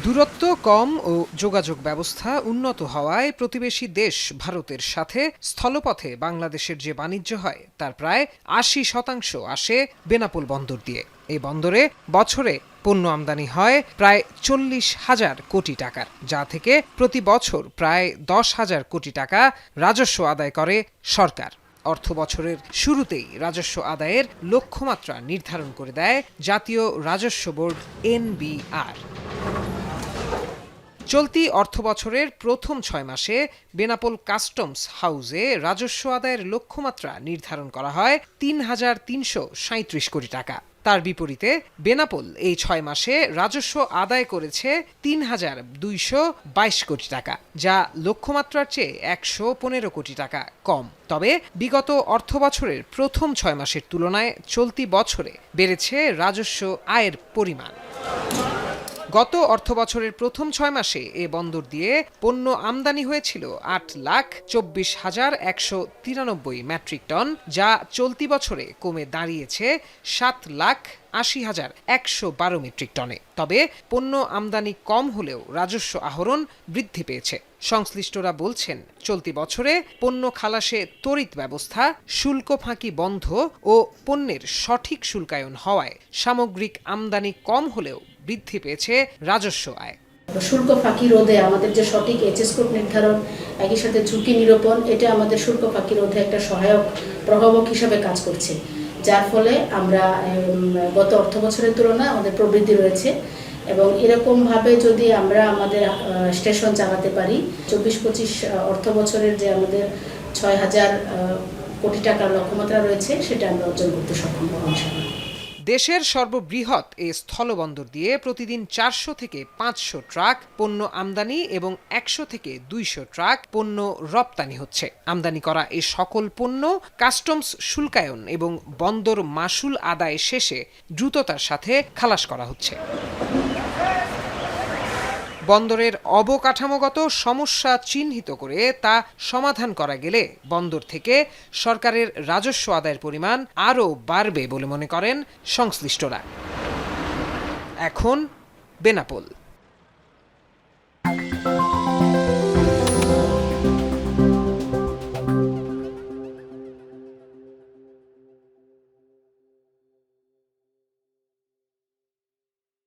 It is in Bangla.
দূরত্ব কম ও যোগাযোগ ব্যবস্থা উন্নত হওয়ায় প্রতিবেশী দেশ ভারতের সাথে স্থলপথে বাংলাদেশের যে বাণিজ্য হয় তার প্রায় ৮০% আসে বেনাপোল বন্দর দিয়ে। এই বন্দরে বছরে পণ্য আমদানি হয় প্রায় ৪০,০০০ কোটি টাকার, যা থেকে প্রতি বছর প্রায় ১০,০০০ কোটি টাকা রাজস্ব আদায় করে সরকার। অর্থ বছরের শুরুতেই রাজস্ব আদায়ের লক্ষ্যমাত্রা নির্ধারণ করে দেয় জাতীয় রাজস্ব বোর্ড NBR। চলতি অর্থবছরের প্রথম ৬ মাসে বেনাপোল কাস্টমস হাউসে রাজস্ব আদায়ের লক্ষ্যমাত্রা নির্ধারণ করা হয় ৩,৩৩৭ কোটি টাকা। তার বিপরীতে বেনাপোল এই ৬ মাসে রাজস্ব আদায় করেছে ৩,২২২ কোটি টাকা, যা লক্ষ্যমাত্রার চেয়ে ১১৫ কোটি টাকা কম। তবে বিগত অর্থবছরের প্রথম ৬ মাসের তুলনায় চলতি বছরে বেড়েছে রাজস্ব আয়ের পরিমাণ। গত অর্থবছরের প্রথম ৬ মাসে এ বন্দর দিয়ে পণ্য আমদানি হয়েছিল ৮,২৪,১৯৩ মেট্রিক টন, যা চলতি বছরে কমে দাঁড়িয়েছে ৭,৮০,১১২ মেট্রিক টনে। তবে পণ্য আমদানি কম হলেও রাজস্ব আহরণ বৃদ্ধি পেয়েছে। সংশ্লিষ্টরা বলছেন, চলতি বছরে পণ্য খালাসে তড়িৎ ব্যবস্থা, শুল্ক ফাঁকি বন্ধ ও পণ্যের সঠিক শুল্কায়ন হওয়ায় সামগ্রিক আমদানি কম হলেও বৃদ্ধি পেয়েছে রাজস্ব আয়। শুল্ক ফাঁকি রোধে আমাদের যে সঠিক এইচএস কোড নির্ধারণ, একই সাথে ঝুঁকি নিরূপণ, এটা আমাদের শুল্ক ফাঁকি রোধে একটা সহায়ক প্রভাবক হিসাবে কাজ করছে, যার ফলে আমরা গত অর্থ বছরের তুলনায় আমাদের প্রবৃদ্ধি রয়েছে। এবং এরকমভাবে যদি আমরা আমাদের স্টেশন চালাতে পারি, ২৪-২৫ অর্থ বছরের যে আমাদের ৬,০০০ কোটি টাকার লক্ষ্যমাত্রা রয়েছে, সেটা আমরা অর্জন করতে সক্ষম হব ইনশাআল্লাহ। দেশের সর্ববৃহৎ এই স্থলবন্দর দিয়ে প্রতিদিন ৪০০ থেকে ৫০০ ট্রাক পণ্য আমদানি এবং ১০০ থেকে ২০০ ট্রাক পণ্য রপ্তানি হচ্ছে। আমদানি করা এই সকল পণ্য কাস্টমস শুল্কায়ন এবং বন্দর মাশুল আদায় শেষে দ্রুততার সাথে খালাস করা হচ্ছে। বন্দরের অবকাঠামোগত সমস্যা চিহ্নিত করে তা সমাধান করা গেলে বন্দর থেকে সরকারের রাজস্ব আদায়ের পরিমাণ আরও বাড়বে বলে মনে করেন সংশ্লিষ্টরা। এখন বেনাপোল।